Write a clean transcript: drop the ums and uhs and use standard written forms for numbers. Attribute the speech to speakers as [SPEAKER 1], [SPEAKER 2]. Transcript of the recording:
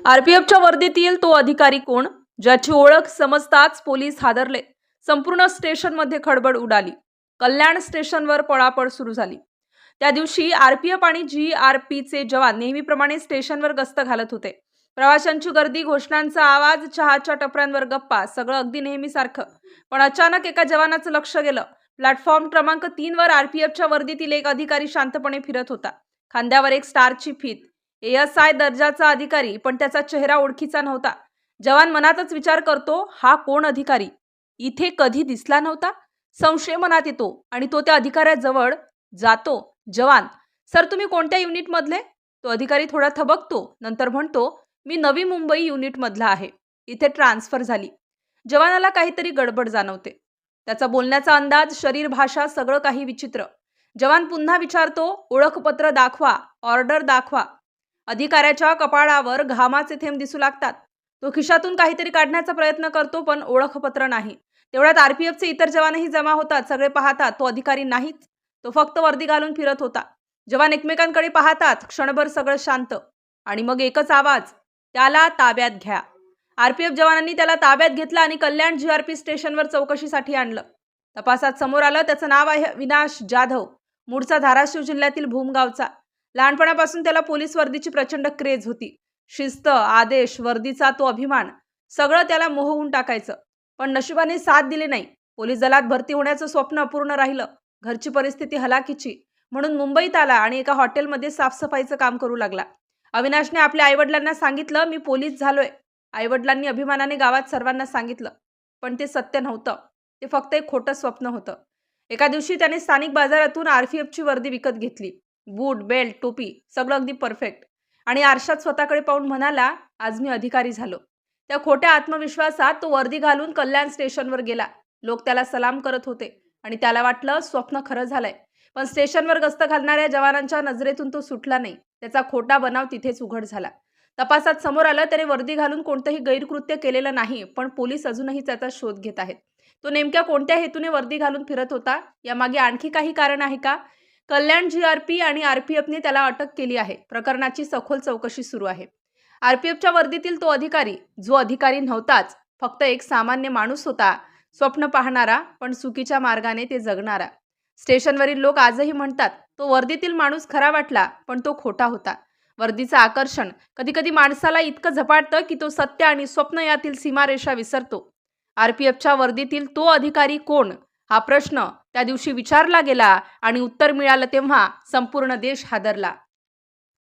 [SPEAKER 1] आरपीएफच्या वर्दीतील तो अधिकारी कोण, ज्याची ओळख समजताच पोलीस हादरले. संपूर्ण स्टेशनमध्ये खळबळ उडाली. कल्याण स्टेशनवर पळापळ सुरू झाली. त्या दिवशी आरपीएफ आणि जीआरपीचे जवान नेहमीप्रमाणे स्टेशनवर गस्त घालत होते. प्रवाशांची गर्दी, घोषणांचा आवाज, चहाच्या टपऱ्यांवर गप्पा, सगळं अगदी नेहमीसारखं. पण अचानक एका जवानाचं लक्ष गेलं. प्लॅटफॉर्म क्रमांक 3 वर आरपीएफच्या वर्दीतील एक अधिकारी शांतपणे फिरत होता. खांद्यावर एक स्टारची फीत. एएसआय दर्जाचा अधिकारी, पण त्याचा चेहरा ओळखीचा नव्हता. जवान मनातच विचार करतो, हा कोण अधिकारी? इथे कधी दिसला नव्हता. संशय मनात येतो आणि तो त्या अधिकाऱ्याजवळ जातो. जवान, सर तुम्ही कोणत्या युनिट मधले? तो अधिकारी थोडा थबकतो, नंतर म्हणतो, मी नवी मुंबई युनिट मधला आहे. इथे ट्रान्सफर झाली. जवानाला काहीतरी गडबड जाणवते. त्याचा बोलण्याचा अंदाज, शरीर भाषा, सगळं काही विचित्र. जवान पुन्हा विचारतो, ओळखपत्र दाखवा, ऑर्डर दाखवा. अधिकाऱ्याच्या कपाळावर घामाचे थेंब दिसू लागतात. तो खिशातून काहीतरी काढण्याचा प्रयत्न करतो, पण ओळखपत्र नाही. तेवढ्यात आरपीएफचे इतर जवानही जमा होतात. सगळे पाहतात, तो अधिकारी नाहीच. तो फक्त वर्दी घालून फिरत होता. जवान एकमेकांकडे पाहतात. क्षणभर सगळं शांत. आणि मग एकच आवाज, त्याला ताब्यात घ्या. आरपीएफ जवानांनी त्याला ताब्यात घेतलं आणि कल्याण जीआरपी स्टेशनवर चौकशीसाठी आणलं. तपासात समोर आलं, त्याचं नाव आहे अविनाश जाधव. मूळचा धाराशिव जिल्ह्यातील भूमगावचा. लहानपणापासून त्याला पोलीस वर्दीची प्रचंड क्रेज होती. शिस्त, आदेश, वर्दीचा तो अभिमान, सगळं त्याला मोहवून टाकायचं. पण नशिबाने साथ दिली नाही. पोलीस दलात भरती होण्याचं स्वप्न अपूर्ण राहिलं. घरची परिस्थिती हलाखीची, म्हणून मुंबईत आला आणि एका हॉटेलमध्ये साफसफाईचं काम करू लागला. अविनाशने आपल्या आईवडिलांना सांगितलं, मी पोलीस झालोय. आईवडिलांनी अभिमानाने गावात सर्वांना सांगितलं. पण ते सत्य नव्हतं. ते फक्त एक खोटं स्वप्न होतं. एका दिवशी त्याने स्थानिक बाजारातून आरपीएफची वर्दी विकत घेतली. बूट, बेल्ट, टोपी, सगळं अगदी परफेक्ट. आणि आरशात स्वतःकडे पाहून म्हणाला, आज मी अधिकारी झालो. त्या खोट्या आत्मविश्वासात तो वर्दी घालून कल्याण स्टेशनवर गेला. लोक त्याला सलाम करत होते आणि त्याला वाटलं स्वप्न खरं झालंय. पण स्टेशनवर गस्त घालणाऱ्या जवानांच्या नजरेतून तो सुटला नाही. त्याचा खोटा बनाव तिथेच उघड झाला. तपासात समोर आलं, त्याने वर्दी घालून कोणतंही गैरकृत्य केलेलं नाही, पण पोलीस अजूनही त्याचा शोध घेत आहेत. तो नेमक्या कोणत्या हेतूने वर्दी घालून फिरत होता? यामागे आणखी काही कारण आहे का? कल्याण जीआरपी आणि आरपीएफने त्याला अटक केली आहे. प्रकरणाची सखोल चौकशी सुरू आहे. आरपीएफच्या वर्दीतील तो अधिकारी, जो अधिकारी नव्हताच, फक्त एक सामान्य माणूस होता. स्वप्न पाहणारा, पण चुकीच्या मार्गाने ते जगणारा. स्टेशनवरील लोक आजही म्हणतात, तो वर्दीतील माणूस खरा वाटला, पण तो खोटा होता. वर्दीचं आकर्षण कधी कधी माणसाला इतकं झपाटतं की तो सत्य आणि स्वप्न यातील सीमारेषा विसरतो. आरपीएफच्या वर्दीतील तो अधिकारी कोण, हा प्रश्न त्या दिवशी विचारला गेला आणि उत्तर मिळालं तेव्हा संपूर्ण देश हादरला.